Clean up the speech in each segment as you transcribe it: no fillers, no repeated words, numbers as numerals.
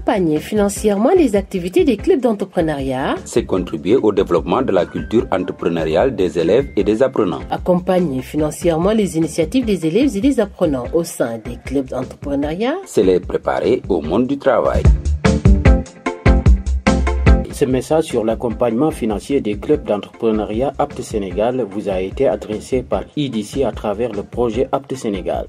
Accompagner financièrement les activités des clubs d'entrepreneuriat, c'est contribuer au développement de la culture entrepreneuriale des élèves et des apprenants. Accompagner financièrement les initiatives des élèves et des apprenants au sein des clubs d'entrepreneuriat, c'est les préparer au monde du travail. Ce message sur l'accompagnement financier des clubs d'entrepreneuriat Apte Sénégal vous a été adressé par IDC à travers le projet Apte Sénégal.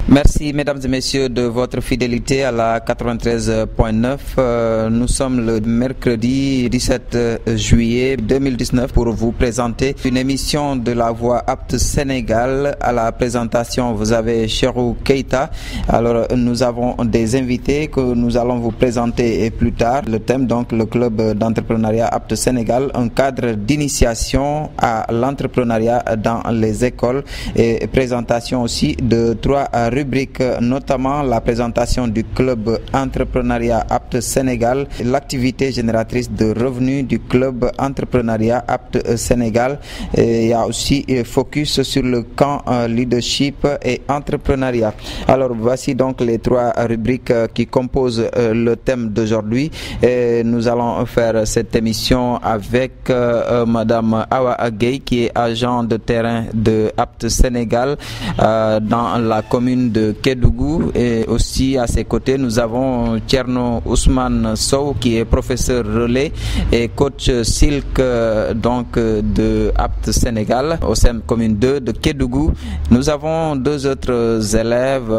Merci mesdames et messieurs de votre fidélité à la 93.9. Nous sommes le mercredi 17 juillet 2019 pour vous présenter une émission de la Voix Apte Sénégal. À la présentation, vous avez Cheikhou Keita. Alors nous avons des invités que nous allons vous présenter plus tard. Le thème donc le club d'entrepreneuriat Apte Sénégal, un cadre d'initiation à l'entrepreneuriat dans les écoles et présentation aussi de 3 rubriques, notamment la présentation du club entrepreneuriat Apte Sénégal, l'activité génératrice de revenus du club entrepreneuriat Apte Sénégal. Et il y a aussi focus sur le camp leadership et entrepreneuriat. Alors voici donc les 3 rubriques qui composent le thème d'aujourd'hui. Et nous allons faire cette émission avec Madame Awa Gueye qui est agent de terrain de Apte Sénégal dans la commune de Kédougou, et aussi à ses côtés nous avons Thierno Ousmane Sow qui est professeur relais et coach Silk donc de Apte Sénégal au sein de commune 2 de Kédougou. Nous avons 2 autres élèves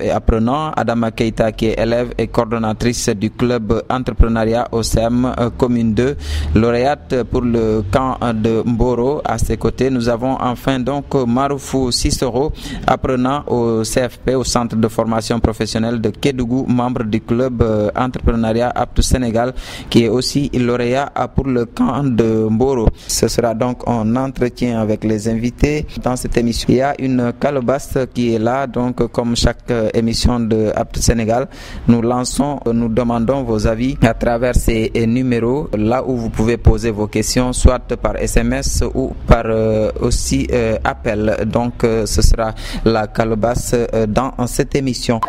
et apprenants, Adama Keita qui est élève et coordonnatrice du club entrepreneuriat au SEM commune 2, lauréate pour le camp de Mboro. À ses côtés nous avons enfin donc Maroufou Sissoro, apprenant au CFP, au centre de formation professionnelle de Kédougou, membre du club entrepreneuriat Apte Sénégal, qui est aussi lauréat pour le camp de Mboro. Ce sera donc un entretien avec les invités dans cette émission. Il y a une calebasse qui est là, donc comme chaque émission de Apte Sénégal, nous demandons vos avis à travers ces numéros, là où vous pouvez poser vos questions, soit par SMS ou par aussi appel. Donc ce sera la calebasse dans cette émission.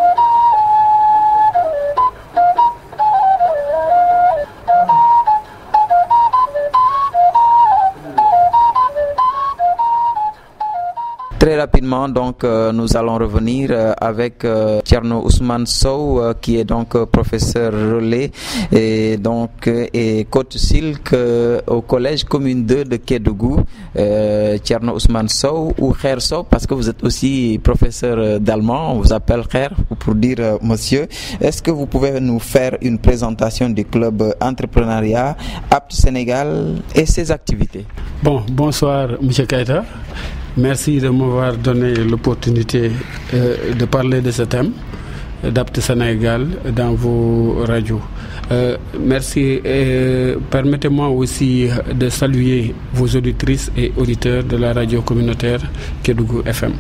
Très rapidement, donc, nous allons revenir avec Thierno Ousmane Sow, qui est donc professeur relais et coach Silk au collège commune 2 de Kédougou. Thierno Ousmane Sow ou Kher Sow, parce que vous êtes aussi professeur d'allemand, on vous appelle Kher pour dire monsieur. Est-ce que vous pouvez nous faire une présentation du club entrepreneuriat Apte Sénégal et ses activités? Bonsoir M. Keita. Merci de m'avoir donné l'opportunité de parler de ce thème d'Apte Sénégal dans vos radios. Merci. Permettez-moi aussi de saluer vos auditrices et auditeurs de la radio communautaire Kédougou FM.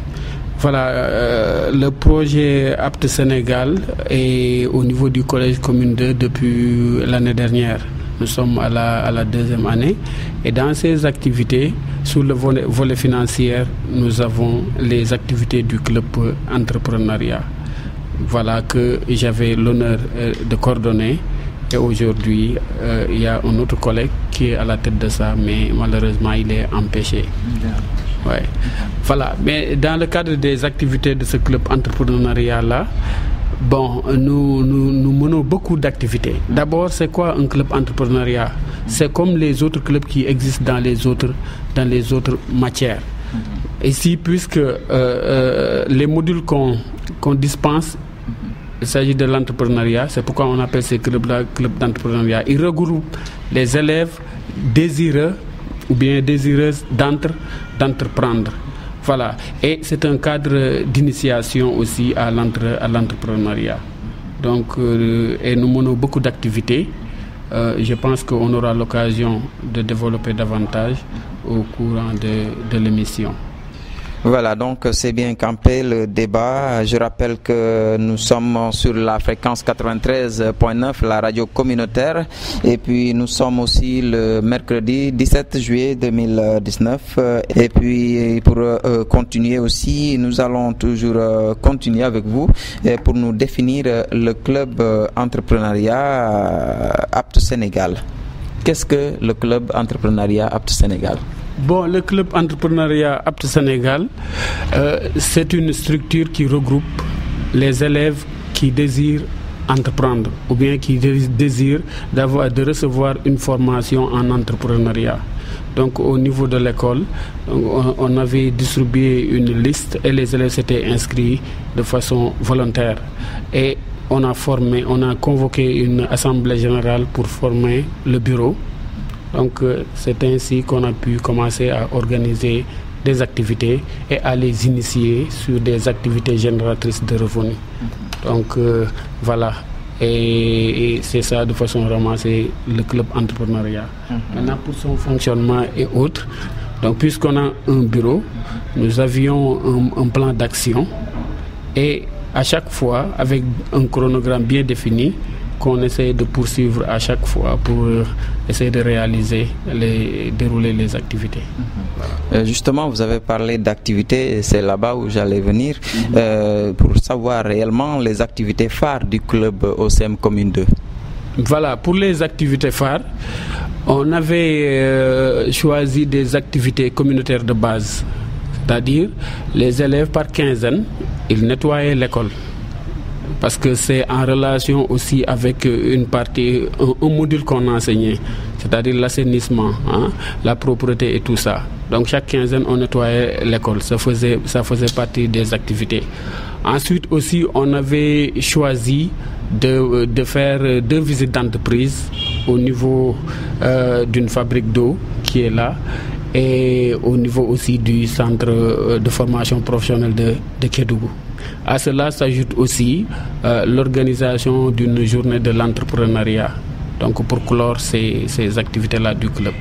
Voilà, le projet Apte Sénégal est au niveau du collège commune 2 depuis l'année dernière. Nous sommes à la 2e année et dans ces activités, sur le volet financier, nous avons les activités du club entrepreneuriat. Voilà que j'avais l'honneur de coordonner et aujourd'hui il y a un autre collègue qui est à la tête de ça, mais malheureusement il est empêché. Ouais. Voilà, mais dans le cadre des activités de ce club entrepreneuriat-là, nous menons beaucoup d'activités. D'abord, c'est quoi un club entrepreneuriat? C'est comme les autres clubs qui existent dans les autres matières. Ici, puisque les modules qu'on dispense, il s'agit de l'entrepreneuriat, c'est pourquoi on appelle ces clubs-là clubs d'entrepreneuriat. Ils regroupent les élèves désireux ou bien désireuses d'entreprendre. Voilà. Et c'est un cadre d'initiation aussi à l'entrepreneuriat. Donc, et nous menons beaucoup d'activités. Je pense qu'on aura l'occasion de développer davantage au courant de l'émission. Voilà, donc c'est bien campé le débat. Je rappelle que nous sommes sur la fréquence 93.9, la radio communautaire. Et puis nous sommes aussi le mercredi 17 juillet 2019. Et puis pour continuer aussi, nous allons toujours continuer avec vous pour nous définir le club entrepreneuriat Apte Sénégal. Qu'est-ce que le club entrepreneuriat Apte Sénégal? Bon, le club entrepreneuriat Apte Sénégal, c'est une structure qui regroupe les élèves qui désirent entreprendre ou bien qui désirent de recevoir une formation en entrepreneuriat. Donc au niveau de l'école, on avait distribué une liste et les élèves s'étaient inscrits de façon volontaire. Et on a convoqué une assemblée générale pour former le bureau. Donc c'est ainsi qu'on a pu commencer à organiser des activités et à les initier sur des activités génératrices de revenus. Donc voilà, et c'est ça de façon ramassée le club entrepreneuriat. Maintenant pour son fonctionnement et autres, donc puisqu'on a un bureau, nous avions un plan d'action et à chaque fois avec un chronogramme bien défini, qu'on essaie de poursuivre à chaque fois pour essayer de dérouler les activités. Justement, vous avez parlé d'activités, c'est là-bas où j'allais venir, pour savoir réellement les activités phares du club OCM Commune 2. Voilà, pour les activités phares, on avait choisi des activités communautaires de base, c'est-à-dire les élèves par quinzaine, ils nettoyaient l'école. Parce que c'est en relation aussi avec une partie, un module qu'on enseignait, c'est-à-dire l'assainissement, la propreté et tout ça. Donc chaque quinzaine, on nettoyait l'école, ça faisait partie des activités. Ensuite aussi, on avait choisi de faire 2 visites d'entreprise au niveau d'une fabrique d'eau qui est là et au niveau aussi du centre de formation professionnelle de Kédougou. À cela s'ajoute aussi l'organisation d'une journée de l'entrepreneuriat, donc pour clore ces activités-là du club.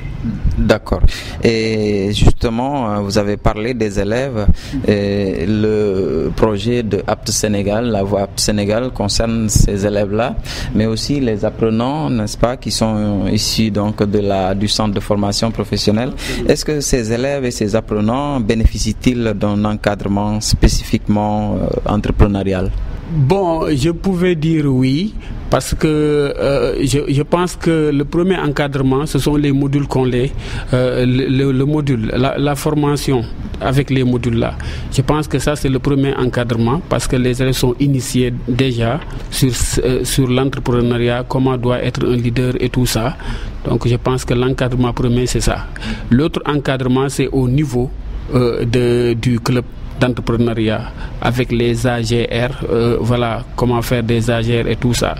D'accord. Et justement, vous avez parlé des élèves. Le projet de Apte Sénégal, la voie Apte Sénégal, concerne ces élèves-là, mais aussi les apprenants, n'est-ce pas, qui sont issus donc du centre de formation professionnelle. Est-ce que ces élèves et ces apprenants bénéficient-ils d'un encadrement spécifiquement entrepreneurial? Bon, je pouvais dire oui, parce que je pense que le premier encadrement, ce sont les modules le module, la formation avec les modules-là. Je pense que ça, c'est le premier encadrement, parce que les élèves sont initiés déjà sur l'entrepreneuriat, comment doit être un leader et tout ça. Donc je pense que l'encadrement premier, c'est ça. L'autre encadrement, c'est au niveau du club d'entrepreneuriat avec les AGR, voilà comment faire des AGR et tout ça.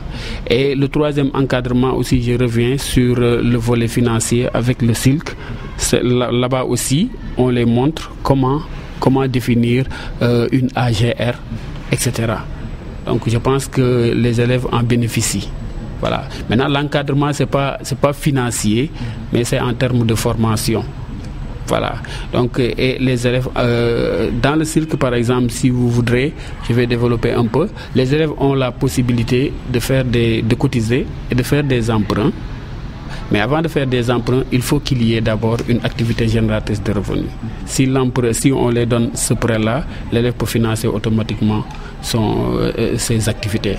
Et le troisième encadrement aussi, je reviens sur le volet financier avec le SILC. Là-bas aussi, on les montre comment définir une AGR, etc. Donc je pense que les élèves en bénéficient. Voilà. Maintenant, l'encadrement, c'est pas financier, mais c'est en termes de formation. Voilà. Donc, et les élèves, dans le cirque par exemple, si vous voudrez, je vais développer un peu, les élèves ont la possibilité de cotiser et de faire des emprunts. Mais avant de faire des emprunts, il faut qu'il y ait d'abord une activité génératrice de revenus. Si on les donne ce prêt-là, l'élève peut financer automatiquement ses activités.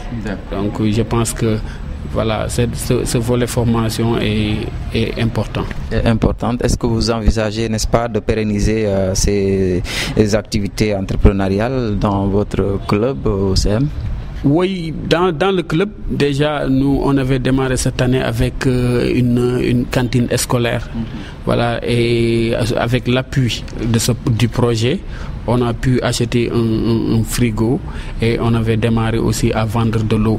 Donc, je pense que voilà, ce volet formation est important. Est-ce que vous envisagez, n'est-ce pas, de pérenniser ces activités entrepreneuriales dans votre club OCM? Oui, dans le club, déjà, nous, on avait démarré cette année avec une cantine scolaire. Voilà, et avec l'appui du projet, on a pu acheter un frigo et on avait démarré aussi à vendre de l'eau.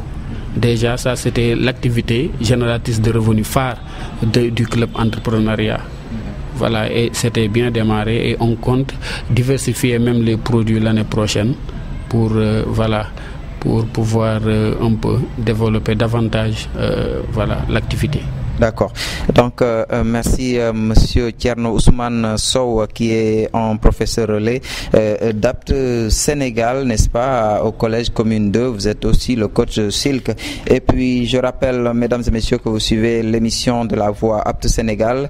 Déjà, ça, c'était l'activité génératrice de revenus phare du club entrepreneuriat. Voilà, et c'était bien démarré et on compte diversifier même les produits l'année prochaine pour pouvoir un peu développer davantage l'activité. D'accord. Donc, merci Monsieur Thierno Ousmane Sow, qui est un professeur relais d'APT Sénégal, n'est-ce pas, au Collège Commune 2. Vous êtes aussi le coach Silk. Et puis, je rappelle, mesdames et messieurs, que vous suivez l'émission de la Voix APT Sénégal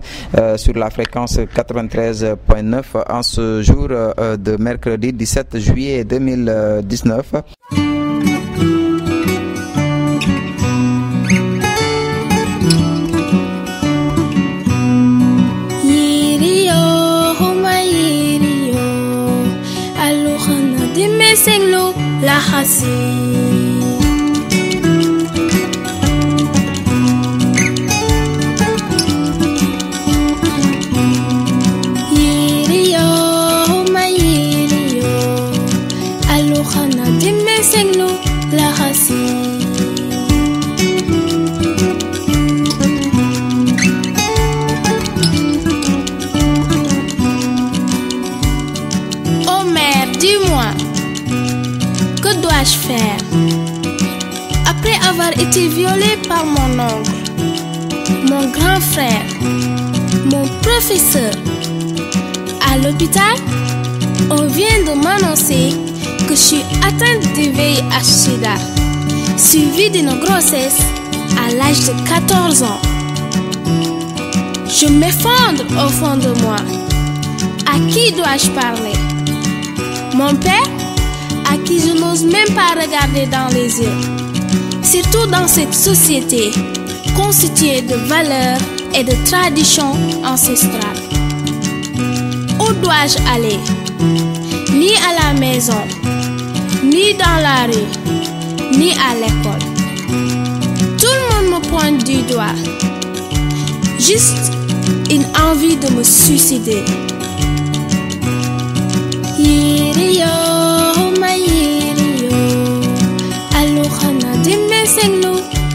sur la fréquence 93.9 en ce jour de mercredi 17 juillet 2019. La Hassi Yirio ma yirio Alukhana dimme senglo la Hassi Oh mère, dis-moi, que dois-je faire? Après avoir été violée par mon oncle, mon grand frère, mon professeur, à l'hôpital, on vient de m'annoncer que je suis atteinte du VIH/SIDA, suivie d'une grossesse à l'âge de 14 ans. Je m'effondre au fond de moi. À qui dois-je parler? Mon père, à qui je n'ose même pas regarder dans les yeux, surtout dans cette société constituée de valeurs et de traditions ancestrales. Où dois-je aller? Ni à la maison, ni dans la rue, ni à l'école. Tout le monde me pointe du doigt. Juste une envie de me suicider. Yirio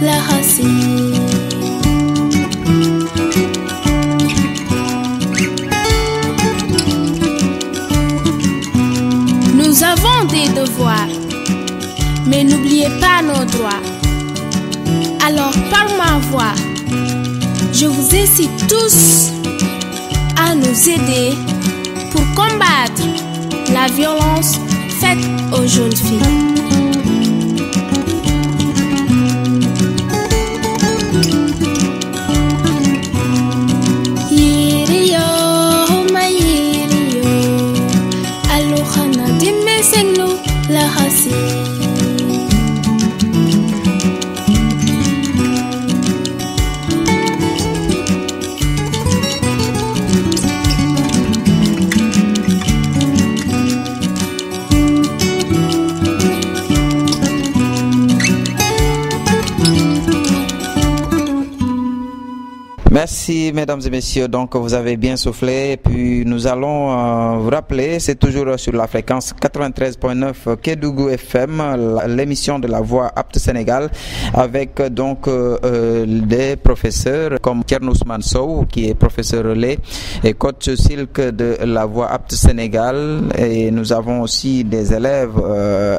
la Hassi. Nous avons des devoirs, mais n'oubliez pas nos droits. Alors par ma voix, je vous incite tous à nous aider pour combattre la violence faite aux jeunes filles. La Hassi. Merci mesdames et messieurs, donc vous avez bien soufflé, et puis nous allons vous rappeler, c'est toujours sur la fréquence 93.9 Kédougou FM, l'émission de la Voix APT Sénégal, avec donc des professeurs comme Thierno Ousmane Sow, qui est professeur relais et coach Silk de la Voix APT Sénégal, et nous avons aussi des élèves,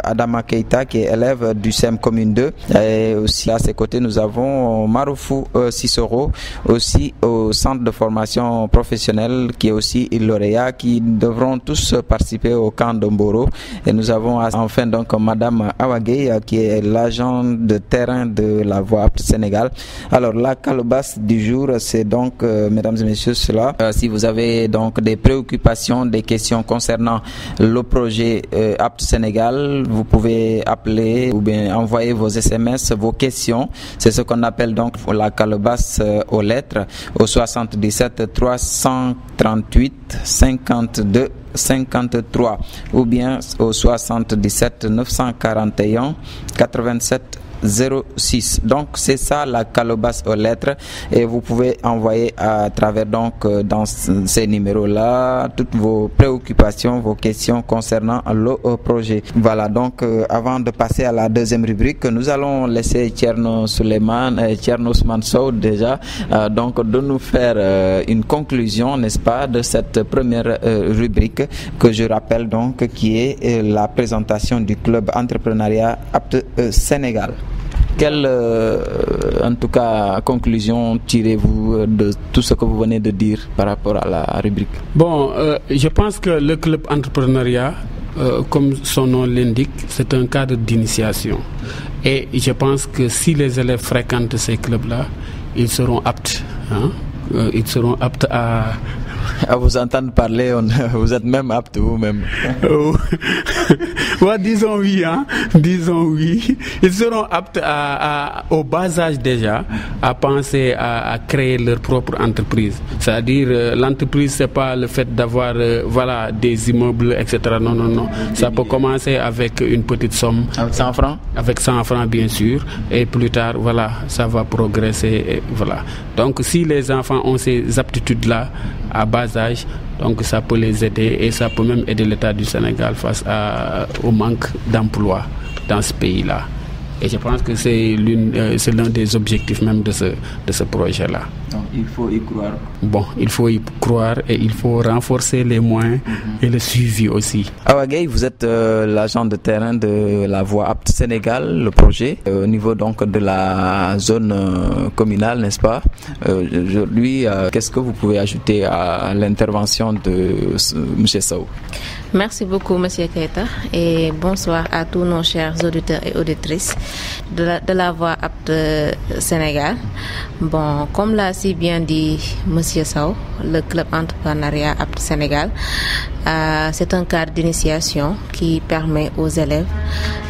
Adama Keita qui est élève du CEM Commune 2, et aussi à ses côtés nous avons Maroufou Sissoro, aussi au centre de formation professionnelle, qui est aussi lauréat, qui devront tous participer au camp de Mboro. Et nous avons enfin donc Madame Awagé, qui est l'agent de terrain de la Voix APT Sénégal. Alors la calebasse du jour, c'est donc mesdames et messieurs cela. Si vous avez donc des préoccupations, des questions concernant le projet APT Sénégal, vous pouvez appeler ou bien envoyer vos SMS, vos questions. C'est ce qu'on appelle donc la calebasse aux lettres au 77 338 52 53 ou bien au 77 941 87 06. Donc c'est ça la calebasse aux lettres, et vous pouvez envoyer à travers donc dans ces numéros là toutes vos préoccupations, vos questions concernant le projet. Voilà, donc avant de passer à la deuxième rubrique, nous allons laisser Thierno Ousmane Sow déjà donc de nous faire une conclusion, n'est-ce pas, de cette première rubrique que je rappelle donc, qui est la présentation du club entrepreneuriat APT Sénégal. Quelle, en tout cas, conclusion tirez-vous de tout ce que vous venez de dire par rapport à la rubrique? Bon, je pense que le club entrepreneuriat, comme son nom l'indique, c'est un cadre d'initiation. Et je pense que si les élèves fréquentent ces clubs-là, ils seront aptes. Ils seront aptes à vous entendre parler, vous êtes même apte vous-même. Ouais, disons oui, disons oui. Ils seront aptes au bas âge déjà à penser à créer leur propre entreprise. C'est-à-dire l'entreprise, c'est pas le fait d'avoir des immeubles, etc. Non. Ça peut commencer avec une petite somme. Avec 100 francs? Avec 100 francs, bien sûr. Et plus tard, ça va progresser. Et Donc, si les enfants ont ces aptitudes-là à bas âge, donc ça peut les aider et ça peut même aider l'État du Sénégal face au manque d'emploi dans ce pays-là. Et je pense que c'est l'un des objectifs même de ce projet-là. Donc il faut y croire. Bon, il faut y croire et il faut renforcer les moyens et le suivi aussi. Awa Gueye, vous êtes l'agent de terrain de la Voie Apte Sénégal, le projet, au niveau donc de la zone communale, n'est-ce pas? Aujourd'hui, qu'est-ce que vous pouvez ajouter à l'intervention de M. Sow? Merci beaucoup, M. Keita, et bonsoir à tous nos chers auditeurs et auditrices de la Voie Apte Sénégal. Bon, comme l'a si bien dit M. Sow, le club entrepreneuriat Apte Sénégal, c'est un cadre d'initiation qui permet aux élèves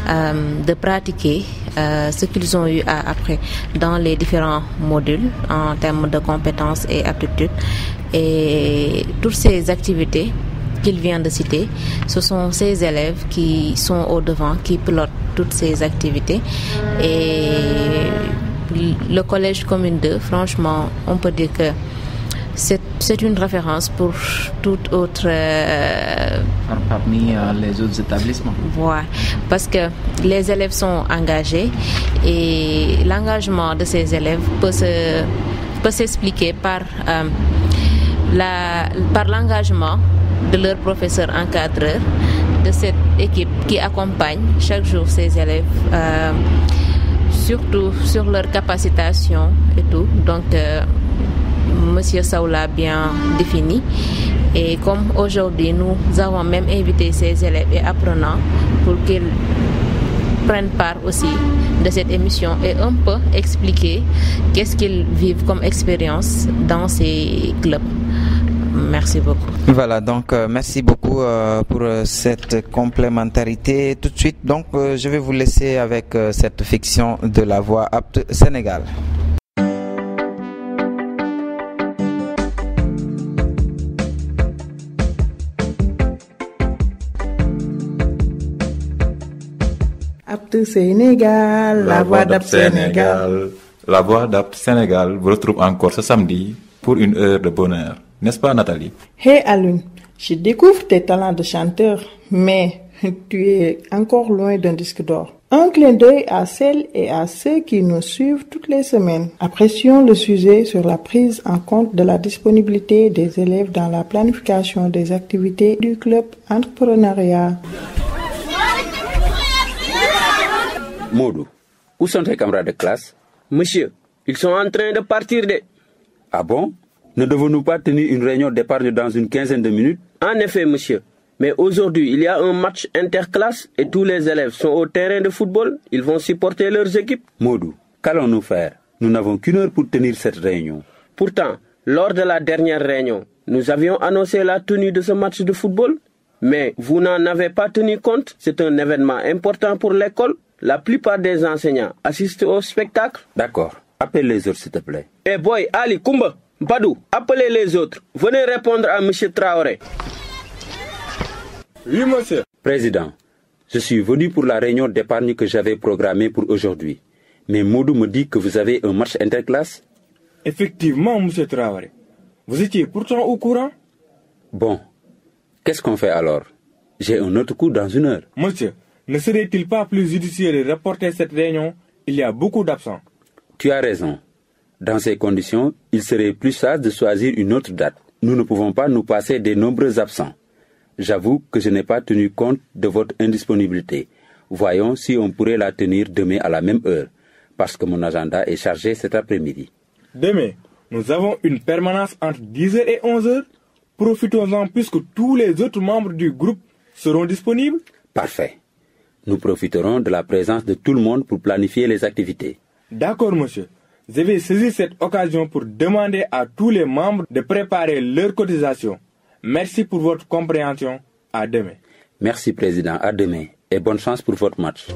de pratiquer ce qu'ils ont eu à apprendre dans les différents modules en termes de compétences et aptitudes. Et toutes ces activités qu'il vient de citer, ce sont ces élèves qui sont au devant, qui pilotent toutes ces activités. Et le collège commune 2, franchement, on peut dire que c'est une référence pour toute autre... Parmi les autres établissements. Voilà, parce que les élèves sont engagés et l'engagement de ces élèves peut s'expliquer par l'engagement de leurs professeurs encadreurs, de cette équipe qui accompagne chaque jour ces élèves, surtout sur leur capacitation et tout. Donc, Monsieur Sow l'a bien défini. Et comme aujourd'hui, nous avons même invité ces élèves et apprenants pour qu'ils prennent part aussi de cette émission et un peu expliquer qu'est-ce qu'ils vivent comme expérience dans ces clubs. Merci beaucoup. Voilà, donc merci beaucoup pour cette complémentarité. Tout de suite, donc je vais vous laisser avec cette fiction de la Voie Apte Sénégal. Apte Sénégal, la Voie d'Apte Sénégal. La Voie d'Apte Sénégal vous retrouve encore ce samedi pour une heure de bonheur. N'est-ce pas, Nathalie? Hey Alun, je découvre tes talents de chanteur, mais tu es encore loin d'un disque d'or. Un clin d'œil à celles et à ceux qui nous suivent toutes les semaines. Apprécions le sujet sur la prise en compte de la disponibilité des élèves dans la planification des activités du club entrepreneuriat. Modou, où sont tes camarades de classe? Monsieur, ils sont en train de partir de... Ah bon? Ne devons-nous pas tenir une réunion d'épargne dans une quinzaine de minutes? En effet, monsieur. Mais aujourd'hui, il y a un match interclasse et tous les élèves sont au terrain de football. Ils vont supporter leurs équipes. Modou, qu'allons-nous faire? Nous n'avons qu'une heure pour tenir cette réunion. Pourtant, lors de la dernière réunion, nous avions annoncé la tenue de ce match de football. Mais vous n'en avez pas tenu compte. C'est un événement important pour l'école. La plupart des enseignants assistent au spectacle. D'accord. Appelle les autres, s'il te plaît. Eh boy, Ali, Kumba, Badou, appelez les autres. Venez répondre à M. Traoré. Oui, monsieur. Président, je suis venu pour la réunion d'épargne que j'avais programmée pour aujourd'hui. Mais Modou me dit que vous avez un match interclasse. Effectivement, monsieur Traoré. Vous étiez pourtant au courant? Bon. Qu'est-ce qu'on fait alors? J'ai un autre coup dans une heure. Monsieur, ne serait-il pas plus judicieux de reporter cette réunion? Il y a beaucoup d'absents. Tu as raison. Dans ces conditions, il serait plus sage de choisir une autre date. Nous ne pouvons pas nous passer des nombreux absents. J'avoue que je n'ai pas tenu compte de votre indisponibilité. Voyons si on pourrait la tenir demain à la même heure. parce que mon agenda est chargé cet après-midi. Demain, nous avons une permanence entre 10h et 11h. Profitons-en puisque tous les autres membres du groupe seront disponibles. Parfait. Nous profiterons de la présence de tout le monde pour planifier les activités. D'accord, monsieur. Je vais saisir cette occasion pour demander à tous les membres de préparer leur cotisation. Merci pour votre compréhension. À demain. Merci, Président. À demain. Et bonne chance pour votre match.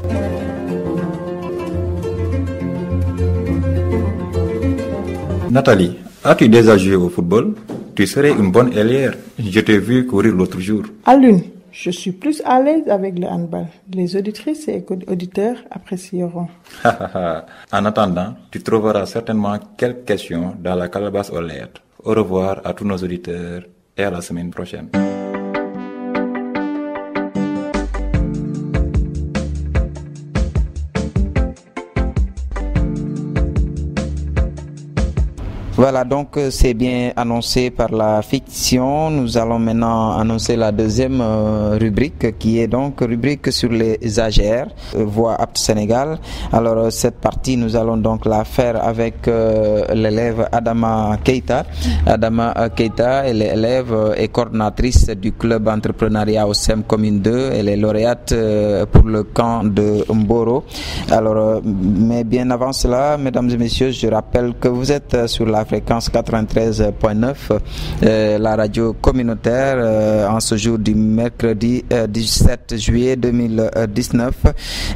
Nathalie, as-tu déjà joué au football? Tu serais une bonne ailière. Je t'ai vu courir l'autre jour. Alune, je suis plus à l'aise avec le handball. Les auditrices et auditeurs apprécieront. En attendant, tu trouveras certainement quelques questions dans la calebasse aux lettres. Au revoir à tous nos auditeurs et à la semaine prochaine. Voilà, donc c'est bien annoncé par la fiction. Nous allons maintenant annoncer la deuxième rubrique qui est donc rubrique sur les AGR, Voix apte Sénégal. Alors cette partie, nous allons donc la faire avec l'élève Adama Keita. Adama Keita, elle est élève et coordinatrice du club entrepreneuriat au SEM Commune 2. Elle est lauréate pour le camp de Mboro. Alors, mais bien avant cela, mesdames et messieurs, je rappelle que vous êtes sur la fréquence 93.9, la radio communautaire en ce jour du mercredi 17 juillet 2019.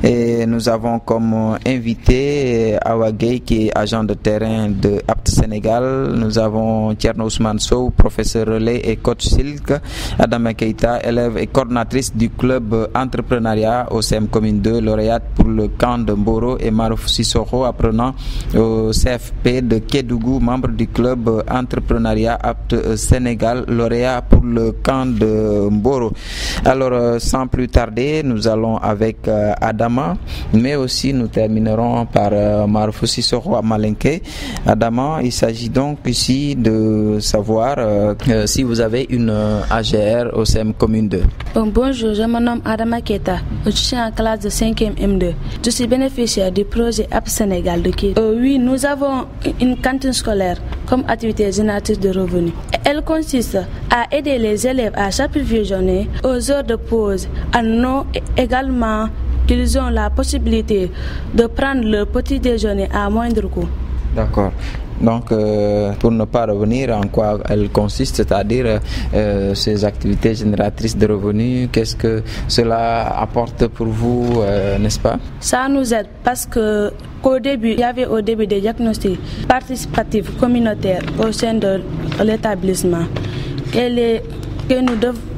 Et nous avons comme invité Awa Gueye, qui est agent de terrain de Apte Sénégal. Nous avons Thierno Ousmane Sow, professeur relais et coach Silk. Adama Keita, élève et coordinatrice du club entrepreneuriat au CM Commune 2, lauréate pour le camp de Mboro, et Marouf Sissoko, apprenant au CFP de Kédougou, membre du club entrepreneuriat Apte Sénégal, lauréat pour le camp de Mboro. Alors sans plus tarder, nous allons avec Adama, mais aussi nous terminerons par Marouf Sissoko à Malinké. Adama, il s'agit donc ici de savoir si vous avez une AGR au CM Commune 2. Bonjour, je me nomme Adama Keita. Je suis en classe de 5e M2. Je suis bénéficiaire du projet Apte Sénégal de Kédougou. Oui, nous avons une cantine scolaire comme activité génératrice de revenus. Elle consiste à aider les élèves à s'approvisionner aux heures de pause, à non également qu'ils ont la possibilité de prendre leur petit déjeuner à moindre coût. D'accord. Donc, pour ne pas revenir en quoi elles consistent, c'est-à-dire ces activités génératrices de revenus, qu'est-ce que cela apporte pour vous, n'est-ce pas? Ça nous aide parce que qu'au début, il y avait des diagnostics participatifs communautaires au sein de l'établissement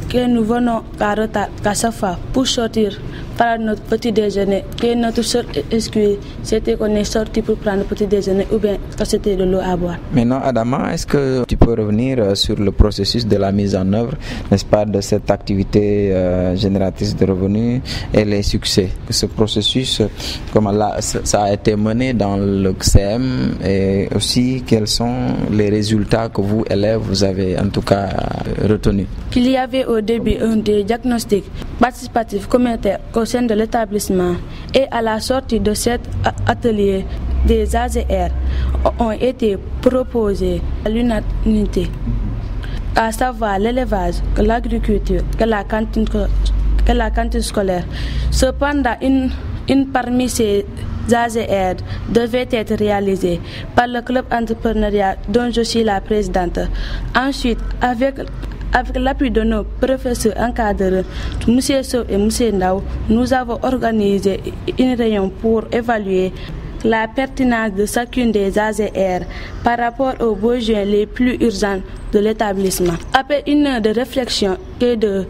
que nous venons à retard à chaque fois pour sortir par notre petit déjeuner. Et notre seule excuse, c'était qu'on est sorti pour prendre le petit déjeuner ou bien que c'était de l'eau à boire. Maintenant, Adama, est-ce que tu peux revenir sur le processus de la mise en œuvre, n'est-ce pas, de cette activité génératrice de revenus et les succès? Ce processus, comment ça a été mené dans le CM, et aussi quels sont les résultats que vous, élèves, vous avez en tout cas retenus? Il y avait au début des diagnostics participatifs communautaires au sein de l'établissement, et à la sortie de cet atelier, des AGR ont été proposés à l'unanimité, à savoir l'élevage, l'agriculture, que la cantine scolaire. Cependant, une parmi ces AGR devait être réalisée par le club entrepreneuriat dont je suis la présidente. Ensuite, avec l'appui de nos professeurs encadreurs, M. Sow et M. Ndao, nous avons organisé une réunion pour évaluer la pertinence de chacune des AGR par rapport aux besoins les plus urgents de l'établissement. Après une heure de réflexion et de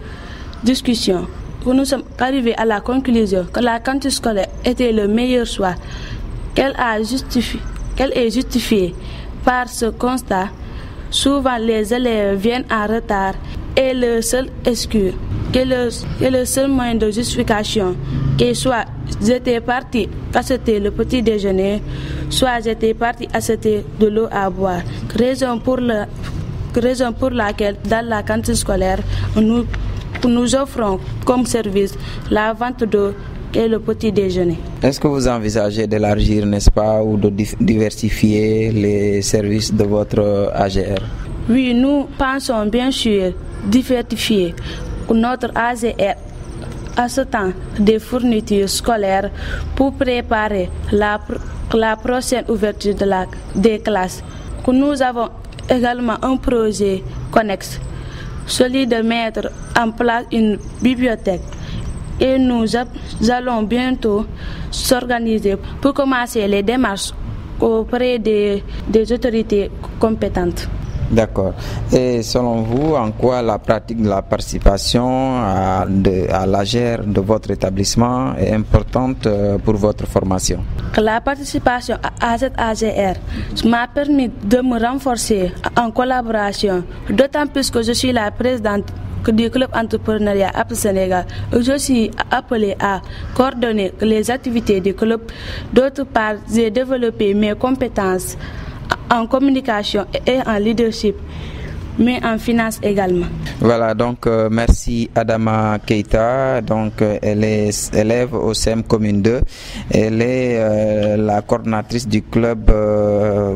discussion, nous sommes arrivés à la conclusion que la cantine scolaire était le meilleur choix, qu'elle est justifiée par ce constat. Souvent, les élèves viennent en retard et le seul excuse, le seul moyen de justification, que soit j'étais parti acheter le petit déjeuner, soit j'étais parti acheter de l'eau à boire. Raison pour laquelle, dans la cantine scolaire, nous offrons comme service la vente d'eau et le petit déjeuner. Est-ce que vous envisagez d'élargir, n'est-ce pas, ou de diversifier les services de votre AGR? Oui, nous pensons bien sûr diversifier notre AGR à ce temps des fournitures scolaires pour préparer la prochaine ouverture des classes. Nous avons également un projet connexe, celui de mettre en place une bibliothèque. Et nous allons bientôt s'organiser pour commencer les démarches auprès des autorités compétentes. D'accord. Et selon vous, en quoi la pratique de la participation à l'AGR de votre établissement est importante pour votre formation? La participation à cette AGR m'a permis de me renforcer en collaboration, d'autant plus que je suis la présidente du club entrepreneuriat APT Sénégal. Je suis appelée à coordonner les activités du club. D'autre part, j'ai développé mes compétences en communication et en leadership, mais en finance également. Voilà, donc merci Adama Keita. Donc elle est élève au CEM Commune 2. Elle est la coordinatrice du club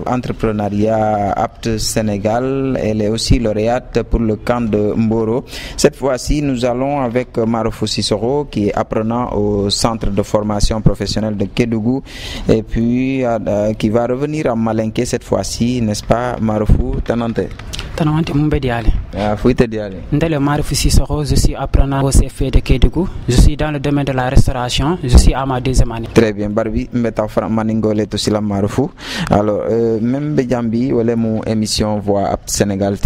entrepreneuriat APT Sénégal. Elle est aussi lauréate pour le camp de Mboro. Cette fois-ci, nous allons avec Marofou Sissoro, qui est apprenant au centre de formation professionnelle de Kédougou, et puis qui va revenir à Malinké cette fois-ci, n'est-ce pas, Marofou Tanante? Je suis apprenant au CFE de Kédougou. Je suis dans le domaine de la restauration. Je suis à ma deuxième année. Très bien, Barbie, Mbeta Maningole to Sila Marufou. Alors, même Bejambi, ou les mou émission Voix Apt Sénégal.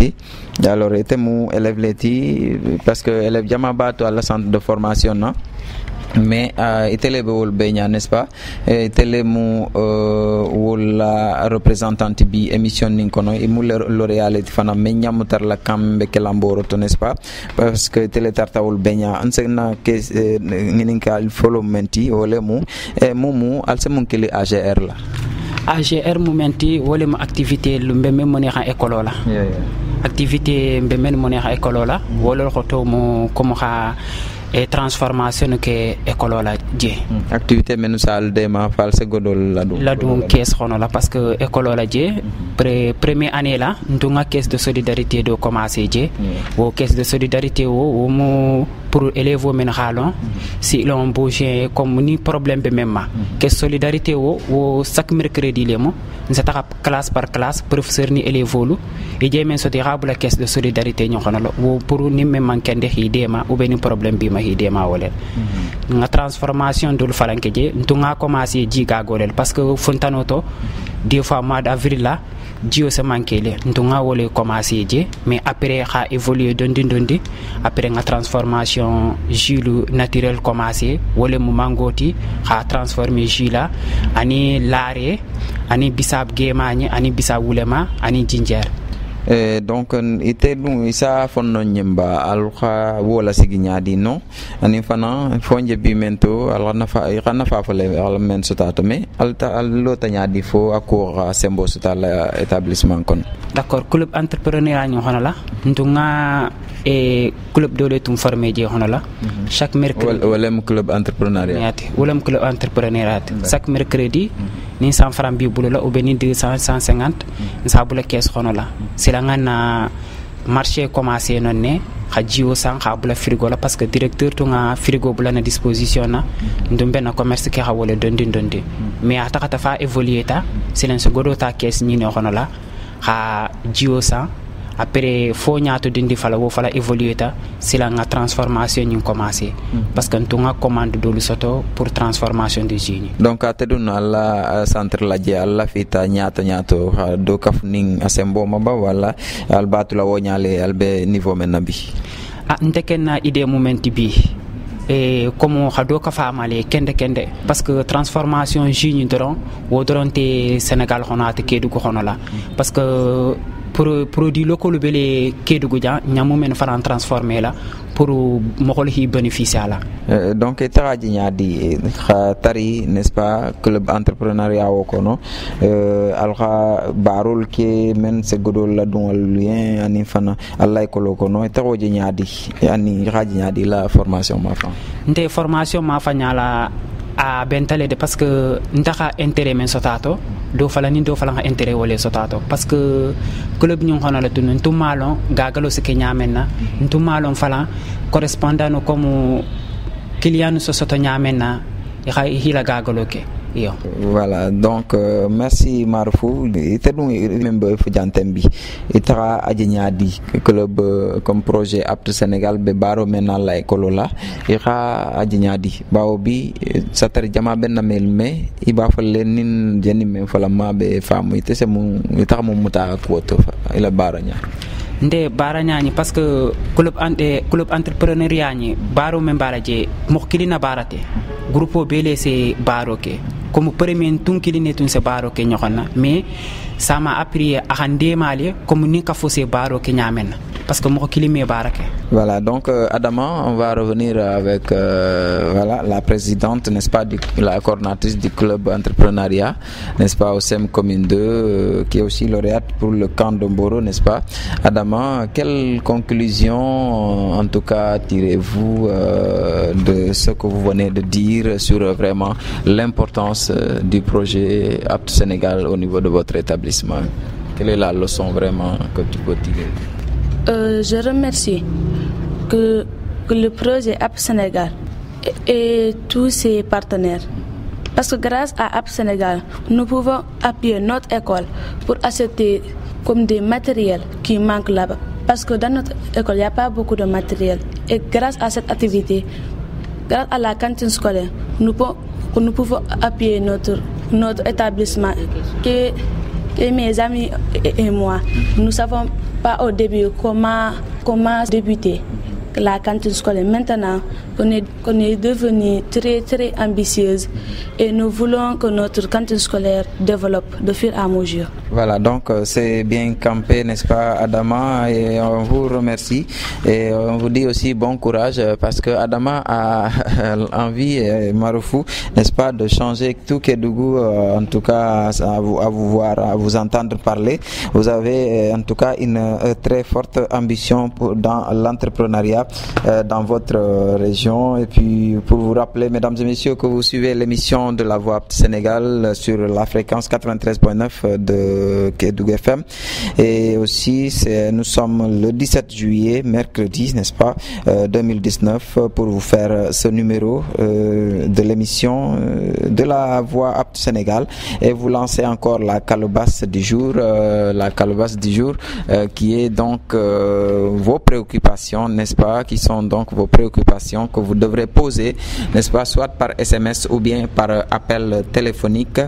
Alors, était mou élève leti, parce que élève Yamabato à la centre de formation, non? Mais itele be wol beña, n'est-ce pas, itele mu wala représentante bi émission nin kono e mu l'oréal fana me ñamutar la kambe ke lamboro to, n'est-ce pas, parce que itele tarta wol beña ansena ke nininka il follow menti wala mu mumu alse mun kili AGR la AGR mu menti wala mu activité lu mbeme mo nexa école la activité mbeme mo nexa école la wala xoto mu comme xa et transformation que école la dje activité menusal de ma false godol la dum caisse xono la, parce que école la dje première année là ndunga caisse de solidarité do commencer dje wo caisse de solidarité wo mo pour élèves men xalon si l'on bouger comme ni problème be même caisse solidarité wo chaque mercredi lemo nous attaque classe par classe professeur ni élève lu et dje men sotira la caisse de solidarité ño xono la wo pour ni même mankende hidema ou ben problème bi hidema wolel nga transformation dul falanke je ntunga commencer jiga golel, parce que fontanoto des fois mois d'avril là dio se mankele ntunga wolé commencer je, mais après a évolué dondi après nga transformation jus naturel commencer wolé mu mangoti a transformer jus là ani lare ani bisab gemani ani bisab wulema ani ginger. Donc ite dum isa fonno nyemba alxa wala siginyadi no ani fana fonje bi mento alna fa fale men sotato me alta lota nyadi fo akor sembo sotala établissement kon. D'accord, club entrepreneuriat ñu xonala ndunga et club dole tum formé je xonala chaque mercredi wala club entrepreneuriat chaque mercredi ni 100 francs bi bulu la ou beni 200 150 ça bula caisse xonala c'est la ngana marché commencé non ne xajiwo san xabula frigo la, parce que directeur to nga frigo bula na disposition na ndumbe na commerce ke xawole dondi mais atakata fa évoluer ta c'est len se godo ta caisse ni no xonala xa jiwo san après fo ñaato dindi fala wo fala évoluer ta c'est la nga transformation ñu commencer parce que ntunga commande do lu soto pour transformation de génie. Donc atedun alla centre la je alla fita ñaato do kafning asembo maba wala al batula wo ñale albe niveau menabi ndekena idée moment bi et comme xado ka famale kende parce que transformation génie doron wo doronte Sénégal xonate kedu ko xonola, parce que produit locaux bele Kédougou dia nyamu men faran transformer la pour mokol hi bénéficier la donc taraji nyadi tari n'est-ce pas club entrepreneuriat wokono alha barul ke men se godol la don lien ani fana allah ko lokono taroji nyadi ani raji nyadi la formation ma fa nte formation ma fa nyala a bentale de parce que ndaka intérêt men sotato do fala intérêt wala sotato parce que club ñu xona la tunu ntu malon gagalo se kenya menna ntu malon fala correspondant no comme client so soto nyamena hila gagalo ke yo voilà donc merci Marfou ite dum membe fu jantembi itara ajinyadi club comme projet Apte Sénégal be baro menal la ekolola ira ajinyadi baobi satar jama ben melme iba fa lenin jeni men fala ma be famu ite se mu itara mu muta ko to ila baranya nde baranya ni parce que club entrepreneuriat ni baro men baraje mo kilina barate groupe bele se baroke comme premier tunkili tun se baroke nyokona mais ça m'a appris à rendre mal comme ni ka fossé baroke nyamen parce que mo kilime barake. Voilà, donc Adama, on va revenir avec voilà la présidente, n'est-ce pas, la coordinatrice du club entrepreneuriat, n'est-ce pas, au SEM Commune 2, qui est aussi lauréate pour le camp de Mboro, n'est-ce pas. Adama, quelle conclusion, en tout cas, tirez-vous de ce que vous venez de dire sur vraiment l'importance du projet Apte Sénégal au niveau de votre établissement? Quelle est la leçon vraiment que tu peux tirer? Je remercie que le projet Apte Sénégal et tous ses partenaires. Parce que grâce à Apte Sénégal, nous pouvons appuyer notre école pour acheter comme des matériels qui manquent là-bas. Parce que dans notre école, il n'y a pas beaucoup de matériel. Et grâce à cette activité, grâce à la cantine scolaire, nous pouvons appuyer notre établissement. Et mes amis et moi, nous ne savons pas au début comment débuter la cantine scolaire. Maintenant, on est devenu très très ambitieuse et nous voulons que notre cantine scolaire développe de fur et à mesure. Voilà, donc c'est bien campé, n'est-ce pas, Adama, et on vous remercie et on vous dit aussi bon courage parce que Adama a envie, Marufou, n'est-ce pas, de changer tout Kédougou, en tout cas à vous voir, à vous entendre parler. Vous avez en tout cas une très forte ambition dans l'entrepreneuriat dans votre région. Et puis pour vous rappeler, mesdames et messieurs, que vous suivez l'émission de la Voix Apte Sénégal sur la fréquence 93.9 de Kédougou FM. Et aussi, nous sommes le 17 juillet, mercredi, n'est-ce pas, 2019, pour vous faire ce numéro de l'émission de la Voix Apte Sénégal. Et vous lancez encore la calebasse du jour, qui est donc vos préoccupations, n'est-ce pas, qui sont donc vos préoccupations que vous devrez poser, n'est-ce pas, soit par SMS ou bien par appel téléphonique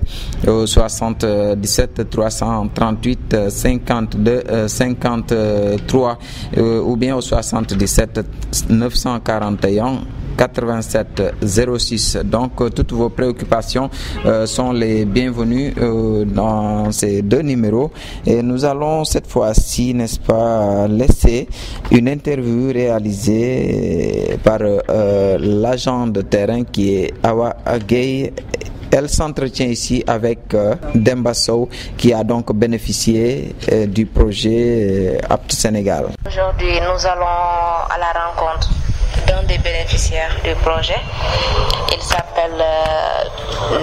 au 77 338 52 53 ou bien au 77 941 87 06. Donc toutes vos préoccupations sont les bienvenues dans ces deux numéros et nous allons cette fois-ci, n'est-ce pas, laisser une interview réalisée par l'agent de terrain qui est Awa Agay. Elle s'entretient ici avec Demba Sow qui a donc bénéficié du projet Apte Sénégal. Aujourd'hui, nous allons à la rencontre d'un des bénéficiaires du projet. Il s'appelle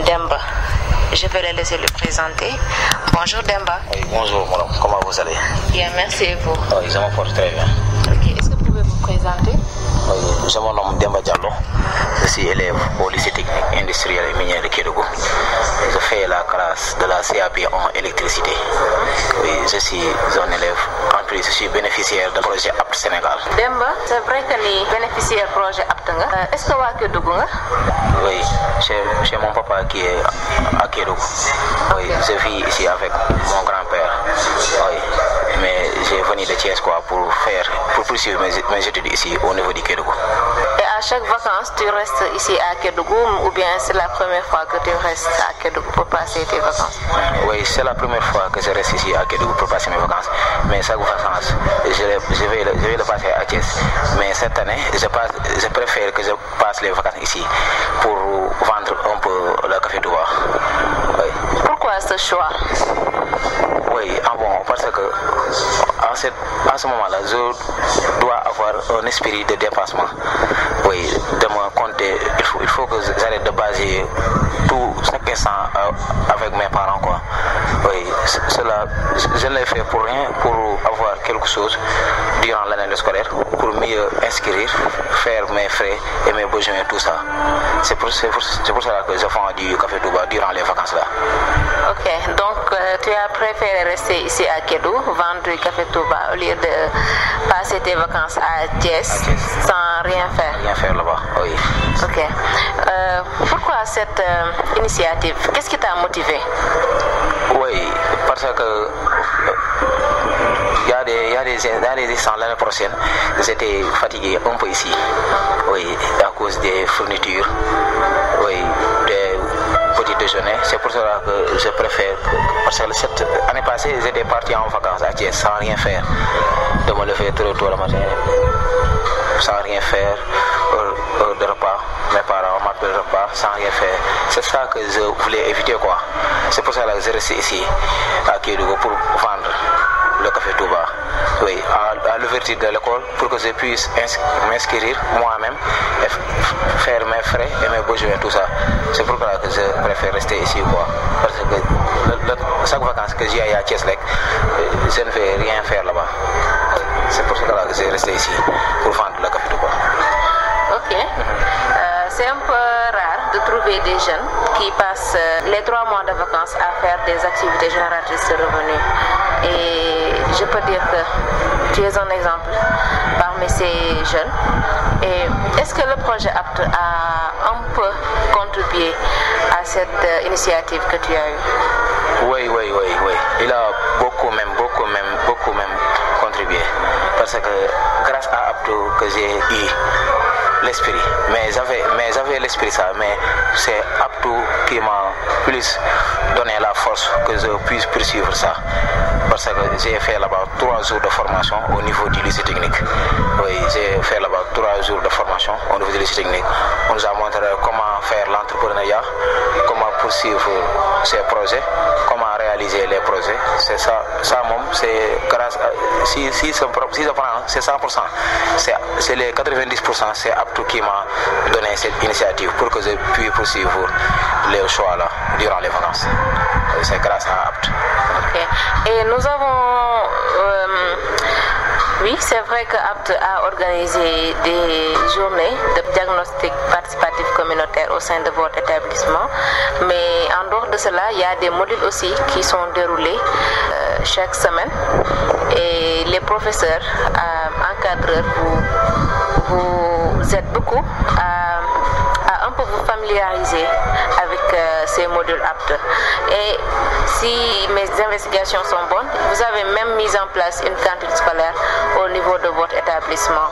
Demba. Je vais le laisser le présenter. Bonjour Demba. Oui, bonjour madame, comment vous allez? Bien, merci et vous? Oui, je me porte très bien. Ok, est-ce que vous pouvez vous présenter? Oui, je me nomme Demba Diallo. Je suis élève au lycée technique industriel et minier de Kédougou. Je fais la classe de la CAP en électricité. Oui, je suis un élève. En plus, je suis bénéficiaire du projet Apte Sénégal. Demba, c'est vrai que les bénéficiaires du projet Apte, est-ce que vous avez Kédougou? Oui, chez mon papa qui est à Kédougou. Oui, je vis ici avec mon grand-père. Oui. mais j'ai venu de Thiès pour poursuivre mes études ici au niveau du Kédougou. Et à chaque vacances, tu restes ici à Kédougou ou bien c'est la première fois que tu restes à Kédougou pour passer tes vacances? Oui, c'est la première fois que je reste ici à Kédougou pour passer mes vacances. Mais chaque vacances, je vais le passer à Thiès. Mais cette année, je préfère que je passe les vacances ici pour vendre un peu le café Touba. Oui. Pourquoi ce choix? Oui, parce que en ce moment-là, je dois avoir un esprit de dépassement. Oui, de me compter. Il faut que j'arrête de baser tout chaque instant avec mes parents, quoi. Oui, cela, je ne l'ai fait pour rien, pour avoir quelque chose durant l'année scolaire, pour mieux inscrire, faire mes frais et mes besoins, tout ça. C'est pour cela que je vends du café Touba durant les vacances là. Ok, donc tu as préféré rester ici à Kédougou, vendre du café Touba au lieu de passer tes vacances à Thiès sans rien faire. Rien faire là-bas, oui. Ok. Pourquoi cette initiative? Qu'est-ce qui t'a motivé? Oui, parce que il y a des instants l'année prochaine, j'étais fatigué un peu ici. Oui, à cause des fournitures, oui, des petits déjeuners. C'est pour cela que je préfère, parce que cette année passée, j'étais parti en vacances à Thiès sans rien faire. De me lever très tôt le matin, sans rien faire, de repas. Mes parents m'appellent repas sans rien faire. C'est ça que je voulais éviter, quoi. C'est pour ça que je reste ici à Kédougou pour vendre le café Touba. Oui, à l'ouverture de l'école pour que je puisse m'inscrire moi-même et faire mes frais et mes besoins, tout ça. C'est pour ça que je préfère rester ici, quoi. Parce que chaque vacances que j'ai à Thiès, je ne vais rien faire là-bas. C'est pour ça que je reste ici pour vendre le café Touba. Ok. C'est un peu rare de trouver des jeunes qui passent les 3 mois de vacances à faire des activités génératrices de revenus. Et je peux dire que tu es un exemple parmi ces jeunes. Et est-ce que le projet APT a un peu contribué à cette initiative que tu as eue? Oui. Il a beaucoup même contribué. Parce que grâce à APT que j'ai eu l'esprit, mais j'avais l'esprit ça, mais c'est Abdou qui m'a plus donné la force que je puisse poursuivre ça, parce que j'ai fait là-bas 3 jours de formation au niveau du lycée technique. Oui, j'ai fait là-bas 3 jours de formation au niveau du lycée technique. On nous a montré comment faire l'entrepreneuriat, comment poursuivre ces projets, comment réaliser les projets. C'est ça c'est grâce à, si je prends, c'est 100%, c'est les 90%, c'est Abdou qui m'a donné cette initiative pour que je puisse poursuivre les choix là durant les vacances. C'est grâce à Abdou. Ok. Et nous avons oui, c'est vrai que APT a organisé des journées de diagnostic participatif communautaire au sein de votre établissement. Mais en dehors de cela, il y a des modules aussi qui sont déroulés chaque semaine. Et les professeurs, encadreurs, vous aident beaucoup à un peu vous familiariser avec ces modules APT. Et si mes investigations sont bonnes, vous avez même mis en place une cantine scolaire au niveau de votre établissement.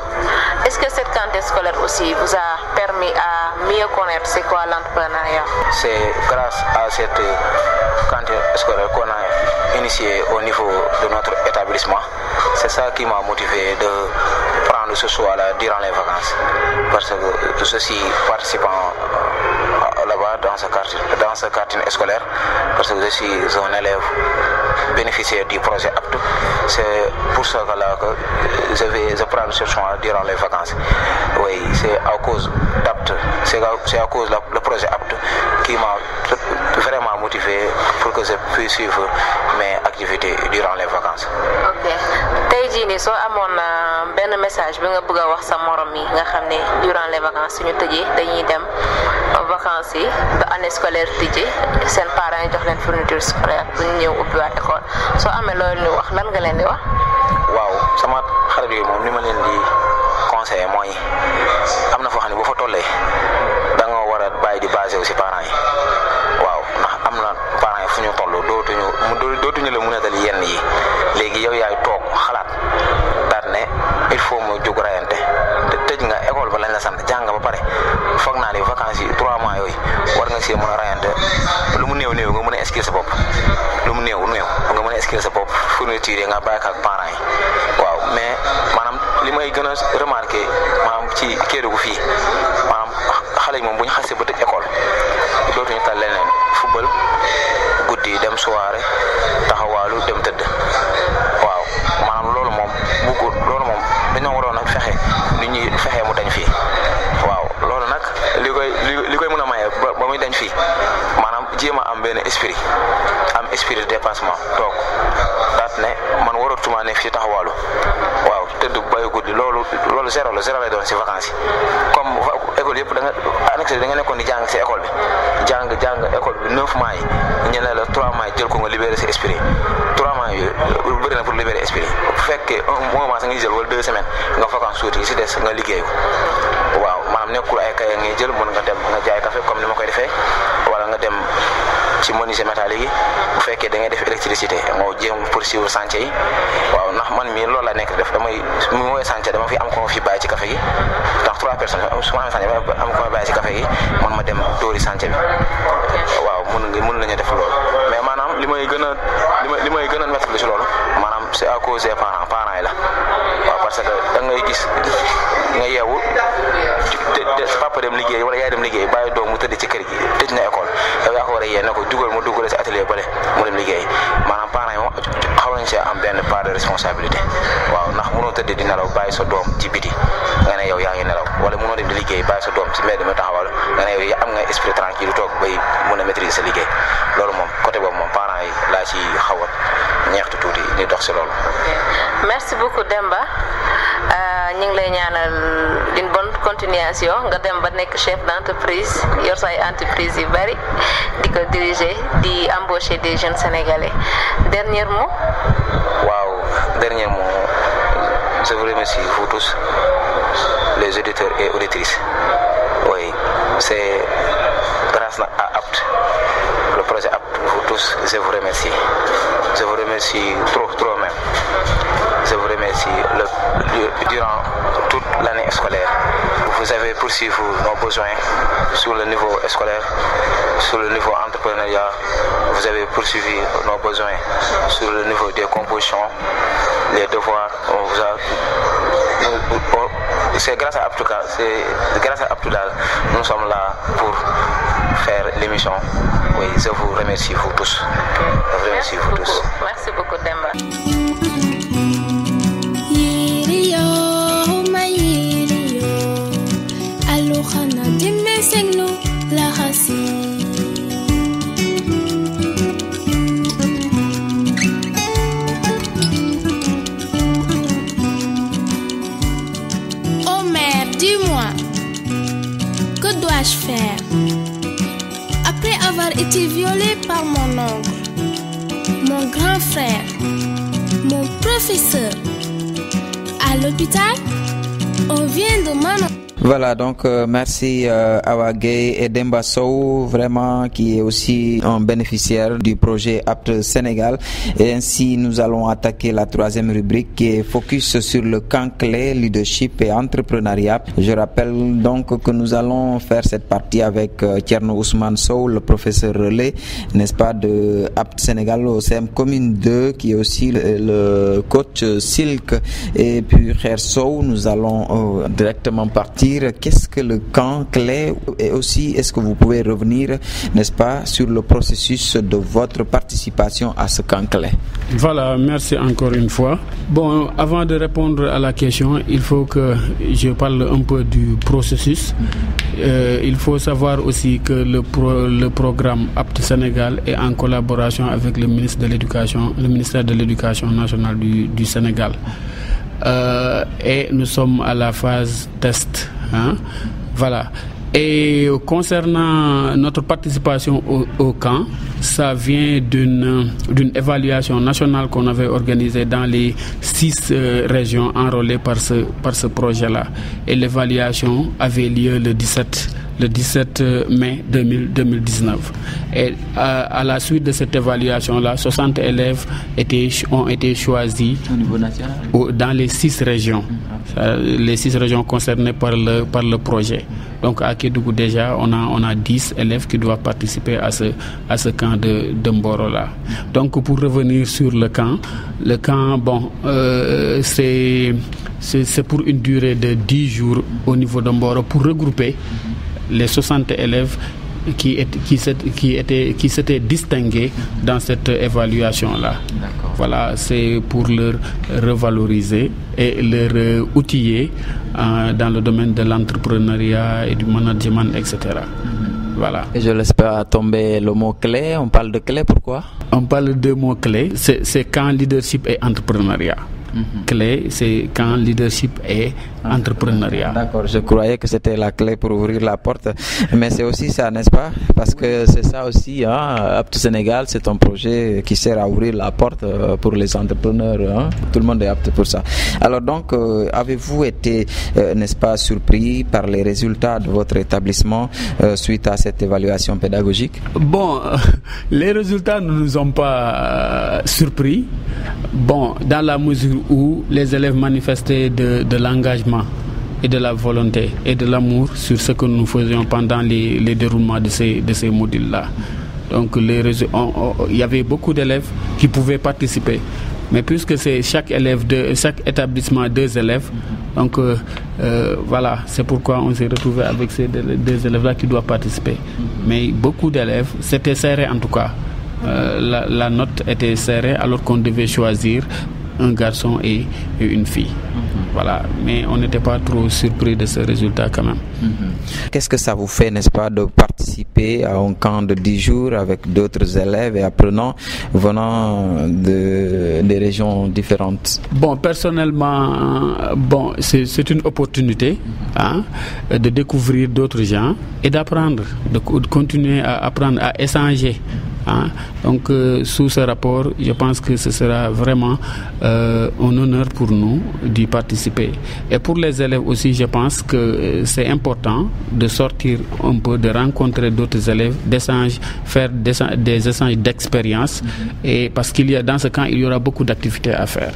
Est-ce que cette cantine scolaire aussi vous a permis à mieux connaître c'est quoi l'entrepreneuriat? C'est grâce à cette cantine scolaire qu'on a initiée au niveau de notre établissement. C'est ça qui m'a motivé de prendre ce choix-là durant les vacances. Parce que je suis participant là-bas dans ce cantine scolaire, parce que je suis un élève bénéficiaire du projet APT. C'est pour ça que je prends ce choix durant les vacances. Oui, c'est à cause d'APT, c'est à cause du projet APT qui m'a vraiment motivé pour que je puisse suivre mes activités durant les vacances. Ok. Tey jii nii soo amoon benn message bi nga bëgg a wax sa morom yi nga xam ne durant les vacances suñu tëjee dañuy dem vacances yi ba année scolaire tëjee seen parents yi jox leen fourniture scolaire bu ñu ñëw ubbiwaat école soo amee loolu ñu wax lan nga leen di wax? Waaw sama xarit yi moom li ma leen di conseiller mooy am na foo xam ne bu fa tollee da nga war a bàyyi di basé aussi parents yi. Waaw ndax am na parents yi fu ñu toll dootuñu la mën a dal yenn yi léegi yow yaay toog mu jóg rayante tëj nga école ba lañ la sant jàng ba pare foog naa ne vacances yi 3 mois yooyu war nga si mën a rayante lu mu néew nga mën a inscrire sa bopp lu mu néew nga mën a inscrire sa bopp fourniture yi nga bàyyi ak parents yi waaw mais maanaam li may gën a remarqué maanaam ci Kédougou fii maanaam xale yi moom bu ñu xasee ba tëj école dootuñu tal leneen football guddi dem soirée taxawaalu dem tëdd waaw maanaam loolu moom dañoo waroon a fexe nit ñi fexe mu dañ fii waaw loolu nag li koy mën a maye ba muy dañ fii maanaam jéem a am benn esprit de dépassement toog daat ne man waratuma ne fii taxawaalu waaw tëdd bayu guddi loolu zéro lay doon si vacances yi comme école yëpp da nga nekkoon di jàng si école bi jàng école bi 9 mois yi ñu ne la 3 mois jël ko nga libérer sa esprit 3 mois yooyu bëri na pour libérer esprit bu fekkee un mois sa nga jël wala 2 semaines nga vacances tuuti yi si des nga liggéey ko waaw maanaam nekkul ay kaye ngay jël mën nga dem nga jaay café comme ni ma koy defee wala nga dem ci menuisier métallique yi bu fekkee da ngay def électricité nga jéem poursuivre chantier yi waaw ndax man mii loolu la nekk def damay mu woowee chantier dama fi am ko fi bàyyi ci café gi ndax 3 personnes su ma amee chantier am ko bàyyi ci café gi man ma dem dóori chantier bi waaw mën nañu def loolu mais maanaam li may gën a métti ci loolu maanaam c'est à cause des parents yi la waaw parce que da ngay gis nga yeewu papa dem liggéey wala yaay dem liggéey bàyyi doom mu tëdd ci kër gi tëj na école yow yaa ko war a yee ne ko dugal si atelier bële mu dem liggéey maanaam parents yi moom xaw nañ see am benn part de responsabilité waaw ndax mënoo tëdd di nelaw bàyyi sa doom ci biti nga ne yow yaa ngi nelaw wala mënoo dem di liggéey bàyyi sa doom ci mbedd mi taxawal nga ne yow am nga esprit tranquille toog bay mën a maîtriser sa liggéey loolu moom côté boobu moom parents yi laa ci xaw a ñeextu tuuti di dox si loolu. Merci beaucoup Demba ñu ngi lay ñaanal une bonne continuation nga dem ba nekk chef d'entreprise yor say entreprise yu bari di ko diriger di embaucher des jeunes sénégalais dernier mot. waaw dernier mot je vous remercie vous tous les auditeurs et auditrices oui c'est grâce à APT le projet APT vous tous je vous remercie trop même. Je vous remercie durant toute l'année scolaire. Vous avez poursuivi nos besoins sur le niveau scolaire, sur le niveau entrepreneuriat. Vous avez poursuivi nos besoins sur le niveau des compositions, les devoirs. C'est grâce à Aptuka, nous sommes là pour faire l'émission. Oui, je vous remercie vous tous. Merci beaucoup Demba. Oh mère, dis-moi, que dois-je faire après avoir été violée par mon oncle, mon grand frère, mon professeur? À l'hôpital, on vient de m'annoncer. Voilà, donc merci Awa Gueye et Demba Sow, vraiment qui est aussi un bénéficiaire du projet APT Sénégal. Et ainsi, nous allons attaquer la 3e rubrique qui est focus sur le camp clé, leadership et entrepreneuriat. Je rappelle donc que nous allons faire cette partie avec Thierno Ousmane Sow, le professeur relais, n'est-ce pas, de APT Sénégal au CM Commune 2, qui est aussi le coach Silk. Et puis Kher Sow, nous allons directement partir. Qu'est-ce que le camp clé et aussi est-ce que vous pouvez revenir, n'est-ce pas, sur le processus de votre participation à ce camp clé? Voilà, merci encore une fois. Bon, avant de répondre à la question, il faut que je parle un peu du processus. Il faut savoir aussi que le programme APT Sénégal est en collaboration avec le ministère de l'Éducation nationale du Sénégal. Et nous sommes à la phase test. Voilà. Et concernant notre participation au camp, ça vient d'une évaluation nationale qu'on avait organisée dans les 6 régions enrôlées par ce projet-là. Et l'évaluation avait lieu le 17 le 17 mai 2019. Et à la suite de cette évaluation-là, 60 élèves ont été choisis au niveau national dans les 6 régions. Les 6 régions concernées par le projet. Donc à Kédougou déjà, on a 10 élèves qui doivent participer à ce camp de Mboro-là. Donc pour revenir sur le camp, bon, c'est pour une durée de 10 jours au niveau de Mboro pour regrouper les 60 élèves qui s'étaient distingués dans cette évaluation-là. Voilà, c'est pour leur revaloriser et leur outiller dans le domaine de l'entrepreneuriat et du management, etc. Voilà. Et je l'espère tomber le mot-clé. On parle de clé, pourquoi? On parle de mots-clés. C'est quand leadership et entrepreneuriat. Clé, c'est quand leadership et entrepreneuriat. D'accord, je croyais que c'était la clé pour ouvrir la porte, mais c'est aussi ça, n'est-ce pas? Parce que c'est ça aussi, Apte Sénégal, c'est un projet qui sert à ouvrir la porte pour les entrepreneurs. Tout le monde est apte pour ça. Alors donc, avez-vous été, n'est-ce pas, surpris par les résultats de votre établissement suite à cette évaluation pédagogique? Bon, les résultats ne nous ont pas surpris. Bon, dans la mesure où les élèves manifestaient de l'engagement et de la volonté et de l'amour sur ce que nous faisions pendant les déroulements de ces modules-là. Donc il y avait beaucoup d'élèves qui pouvaient participer. Mais puisque c'est chaque établissement 2 élèves, donc voilà, c'est pourquoi on s'est retrouvé avec ces 2 élèves-là qui doivent participer. Mais beaucoup d'élèves, c'était serré en tout cas. La note était serrée alors qu'on devait choisir un garçon et une fille. Voilà, mais on n'était pas trop surpris de ce résultat quand même. Qu'est-ce que ça vous fait, n'est-ce pas, de participer à un camp de 10 jours avec d'autres élèves et apprenants venant des régions différentes? Bon, personnellement, c'est une opportunité de découvrir d'autres gens et d'apprendre, de continuer à apprendre, à échanger. Donc sous ce rapport, je pense que ce sera vraiment un honneur pour nous d'y participer. Et pour les élèves aussi, je pense que c'est important de sortir un peu, de rencontrer d'autres élèves, d'échanger, faire des échanges d'expérience. Et parce dans ce camp, il y aura beaucoup d'activités à faire.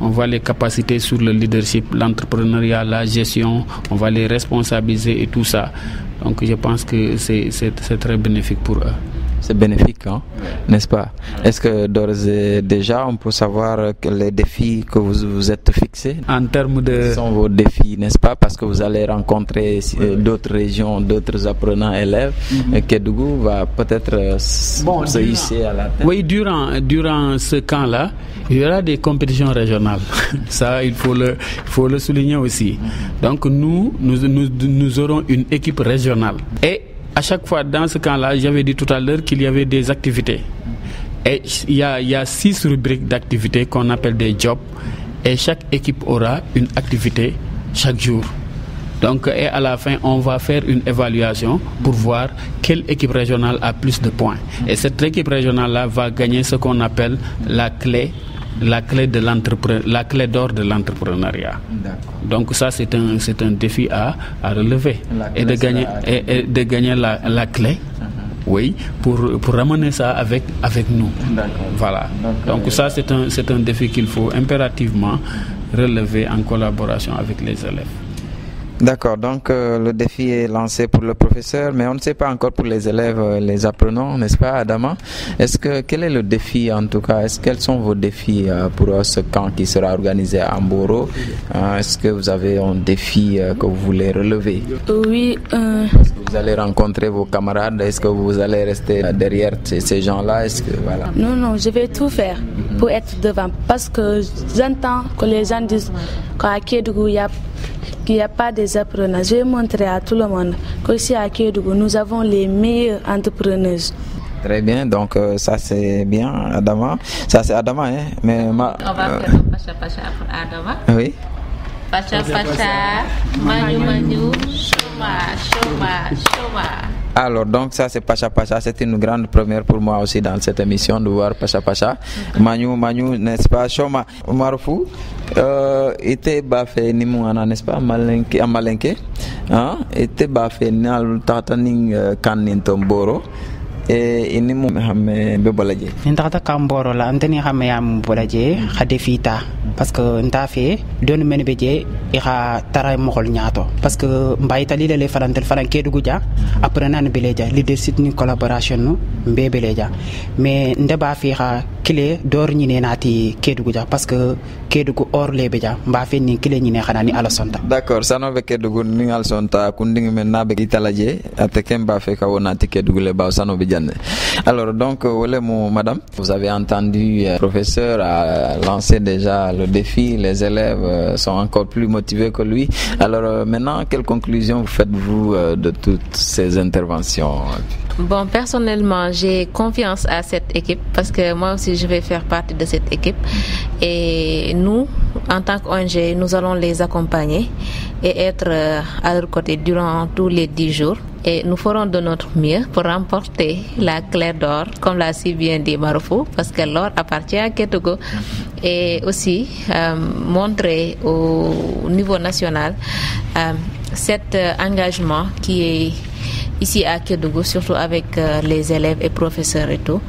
On va les capaciter sur le leadership, l'entrepreneuriat, la gestion, on va les responsabiliser et tout ça. Donc je pense que c'est très bénéfique pour eux. C'est bénéfique, n'est-ce pas? Est-ce que d'ores et déjà on peut savoir les défis que vous êtes fixés? En termes de... Quels sont vos défis, n'est-ce pas? Parce que vous allez rencontrer d'autres régions, d'autres apprenants élèves. Kédougou va peut-être se hisser à la tête. Oui, durant ce camp-là, il y aura des compétitions régionales. Ça, il faut le souligner aussi. Donc nous aurons une équipe régionale. Et à chaque fois, dans ce camp-là, j'avais dit tout à l'heure qu'il y avait des activités. Et il y a 6 rubriques d'activités qu'on appelle des jobs. Et chaque équipe aura une activité chaque jour. Donc, et à la fin, on va faire une évaluation pour voir quelle équipe régionale a plus de points. Et cette équipe régionale-là va gagner ce qu'on appelle la clé d'or de l'entrepreneuriat. Donc ça, c'est un défi à relever et de gagner la clé. Oui, pour ramener ça avec nous. Voilà. Donc ça, c'est un défi qu'il faut impérativement relever en collaboration avec les élèves. D'accord, donc le défi est lancé pour le professeur, mais on ne sait pas encore pour les élèves, les apprenants, n'est-ce pas, Adama? Quel est le défi en tout cas? Quels sont vos défis pour ce camp qui sera organisé à Mboro? Est-ce que vous avez un défi que vous voulez relever? Oui. Est-ce que vous allez rencontrer vos camarades? Est-ce que vous allez rester derrière ces gens-là? Voilà. Non, je vais tout faire pour être devant, parce que j'entends que les gens disent qu'à Kédougou, qu'il n'y a pas des apprenants. Je vais montrer à tout le monde qu'ici à Kédougou, nous avons les meilleurs entrepreneurs. Très bien, donc ça c'est bien, Adama. Ça c'est Adama, hein? Mais on va faire un pacha-pacha pour Adama. Oui. Pacha-pacha, manu, choma. Alors donc ça c'est Pacha Pacha, c'est une grande première pour moi aussi dans cette émission de voir Pacha Pacha. Manu, n'est-ce pas? Choma, Marufou, ite bafe nimu ana, n'est-ce pas? Malenke. ete ba fe nal tata ning kanin tomboro ini mu xamé be bolaje ndata kamboro la anteni xamé yam bolaje xade fita parce que nta fe don men beje ixa tara mo xol ñaato parce que mbay tali le farantel faranké dugu ja après nan beleja leadership ni collaboration no mbe beleja mais ndeba fi xa clé dor ñi nenati kedugu ja parce que kedugu or le beja mba fe ni clé ñi ne xana ni ala sonta d'accord sano be kedugu ni al sonta kunding men na be italaje ateke mba fe ka wonati kedugu le ba sano be janne. Alors donc madame, vous avez entendu professeur a lancé déjà le défi, les élèves sont encore plus motivés que lui. Alors maintenant, quelle conclusion faites-vous de toutes ces interventions? Bon, personnellement, j'ai confiance à cette équipe parce que moi aussi, je vais faire partie de cette équipe. Et nous, en tant qu'ONG, nous allons les accompagner et être à leur côté durant tous les 10 jours. Et nous ferons de notre mieux pour remporter la clé d'or, comme l'a si bien dit Marofo, parce que l'or appartient à Kédougou. Et aussi montrer au niveau national cet engagement qui est ici à Kédougou, surtout avec les élèves et professeurs et tout.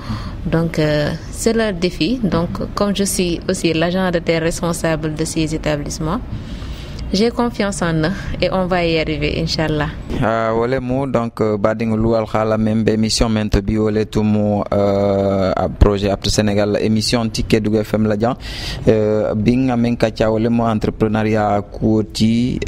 Donc c'est leur défi. Donc comme je suis aussi l'agent de terre responsable de ces établissements, j'ai confiance en eux et on va y arriver, Inch'Allah. Wole mu donc bading lual khala membe émission mente bi wole tumu projet Apte Sénégal émission ticket du FM la jan binga menka cha wole mo entrepreneuriat kuoti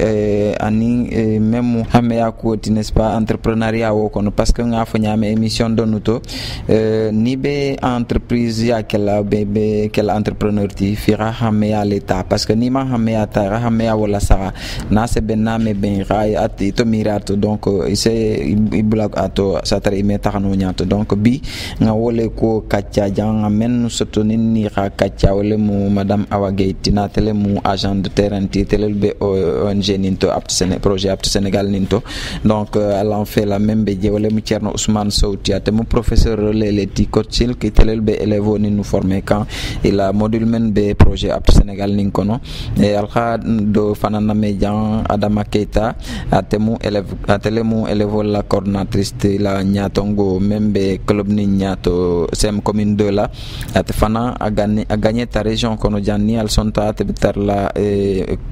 ani même hamea kuoti n'est-ce pas entrepreneuriat wo kono parce que nga fa nyame émission donuto ni be entreprise ya kala bebe kala entrepreneur ti fira hamea l'état parce que ni ma hamea ta hamea wala sara na se bename ben ray ati to mirato donc c'est ibla ato satare imeta kanu nyato donc bi nga wole ko katcha jang men sotoni ni ka katcha wole mu madame Awa Gueye tina tele mu agent de terrain ti tele be ONG ninto Apte Sénégal projet Apte Sénégal ninto donc elle en fait la même be wole mu Thierno Ousmane Sowti ate mu professeur lele ti coachil ki tele be élève ni nous former quand il a module men be projet Apte Sénégal nin kono et alka do fanana mejan Adama Keita atemu élève atelemu élève la coordinatrice de la Nyatongo membe club ni Nyato sem commune 2 la atfana a gagné ta région kono janni al sonta tebitar la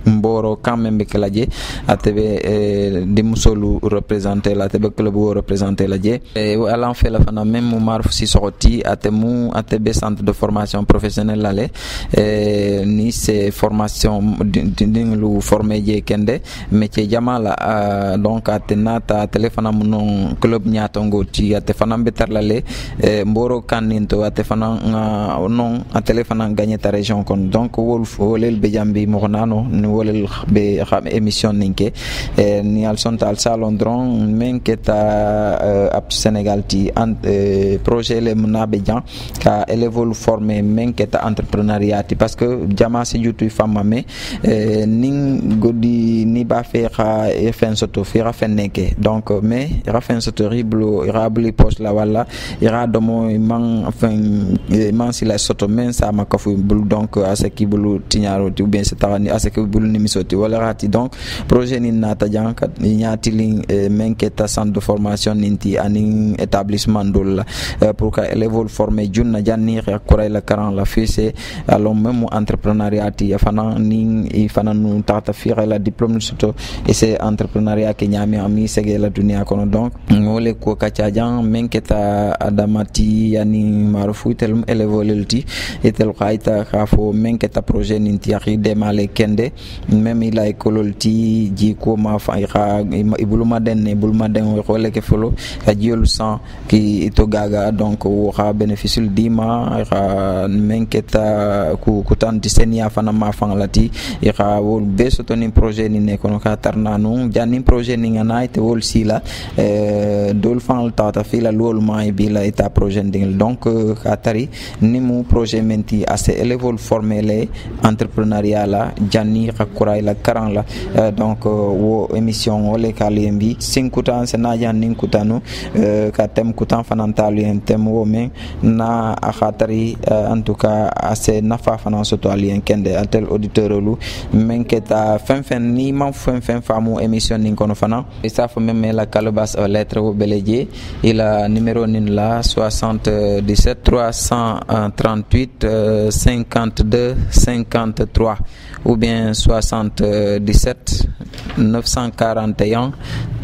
mboro quand même que la dje atebe dimusolu représenter la tebe club wo représenter la dje et elle en fait la fana même marf si sorti atemu atebe centre de formation professionnelle lale ni c'est formation lu formé je kende métier jamala donc atenata téléphone mon club Nyatongo ti atefana betar lale mboro kaninto atefana non a téléphone gagné ta région kon donc wolel be jambi mo nano ni wolel be xam émission ninke ni al sontal salon dron men keta Apte Sénégal ti projet le munabe jan ka élève formé men keta entrepreneuriat parce que jama se jutu femme mais ning godi ni ba faire fen soto fira fenneke donc mais ira fen soto riblo ira bli poste la wala ira domo man enfin man si la soto men sa makafu bul donc ase ki bulu tinyaro ti ou bien c'est tarani ase ki bulu ni misoti wala rati donc projet ni nata jankat ni nyati ling menketa centre de formation ninti ani établissement dol pour que élève formé junna janni ko la 40 la fessé alors même entrepreneuriat ti fana ning i fana nu tata fira la diplôme surtout et c'est entrepreneuriat ke nyami ami sege la dunia kono donc ngole ko kacha jan menketa adamati yani marufu tel élève lelti et tel qaita khafo menketa projet ninti akhi demale kende même il a écololti ji ko ma fa ibuluma den xolé ke folo ka jiolu sang ki to gaga donc wo xa bénéfice dima xa menketa ku tanti senia fana ma fang lati e xa wol beso toni projet ni ne kono ka tarnanu jani projet ni ngana night wol sila dol fan tata fila lol mai bila eta projet ding donc katari ni mu projet menti assez élèves formés les entrepreneuriat la janni khakura la karan la donc wo émission ole kalimbi 5 ans na janni kutanu ka tem kutan fanantalu en tem wo men na khatari en tout cas assez nafa fanan soto alien kende atel auditeur lu men keta fen ni man fen famu émission nin kono fanan et ça faut même la calebasse lettre au beledje il a numéro nin la 77 338 52 53 ou bien 77 941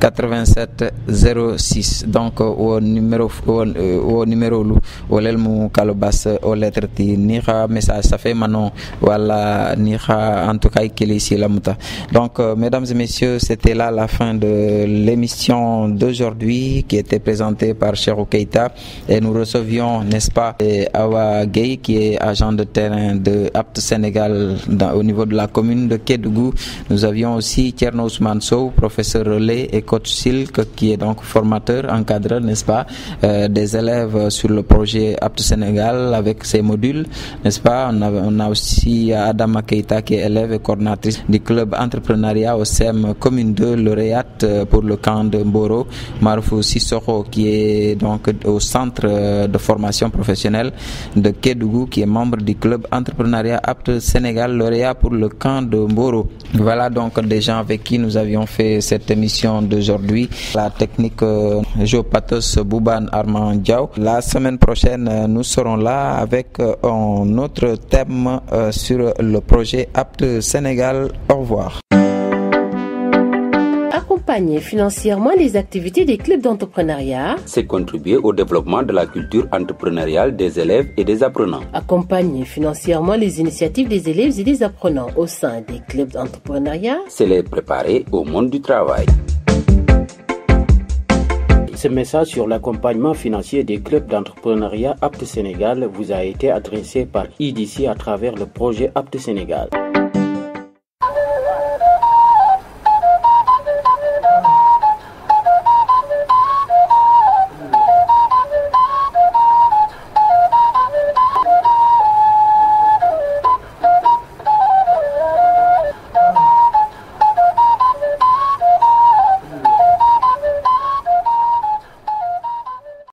87 06 donc au numéro lu au lelmu kalobas au lettre ti ni message ça fait manon voilà ni en tout cas qu'il ici la muta donc mesdames et messieurs, c'était là la fin de l'émission d'aujourd'hui qui était présentée par Cherou Keita et nous recevions, n'est-ce pas, Awa Gueye qui est agent de terrain de Apt Sénégal au niveau de la commune de Kédougou. Nous avions aussi Tierno Ousmane Sow, professeur relais et coach Silk qui est donc formateur, encadreur, n'est-ce pas, des élèves sur le projet Apt Sénégal avec ses modules, n'est-ce pas. On a aussi Adama Keita qui est élève et coordinatrice du club entrepreneuriat au SEM commune 2, lauréate pour le camp de Mboro. Marfou Sissoko qui est donc au centre de formation professionnelle de Kédougou qui est membre du club entrepreneuriat Apt Sénégal, lauréat pour le camp de Mboro. Voilà donc des gens avec qui nous avions fait cette émission d'aujourd'hui. La technique Jo Patos Bouban Armand Diaw. La semaine prochaine, nous serons là avec un autre thème sur le projet Apt Sénégal. Au revoir. Accompagner financièrement les activités des clubs d'entrepreneuriat, c'est contribuer au développement de la culture entrepreneuriale des élèves et des apprenants. Accompagner financièrement les initiatives des élèves et des apprenants au sein des clubs d'entrepreneuriat, c'est les préparer au monde du travail. Ce message sur l'accompagnement financier des clubs d'entrepreneuriat Apt Sénégal vous a été adressé par IDC à travers le projet Apt Sénégal.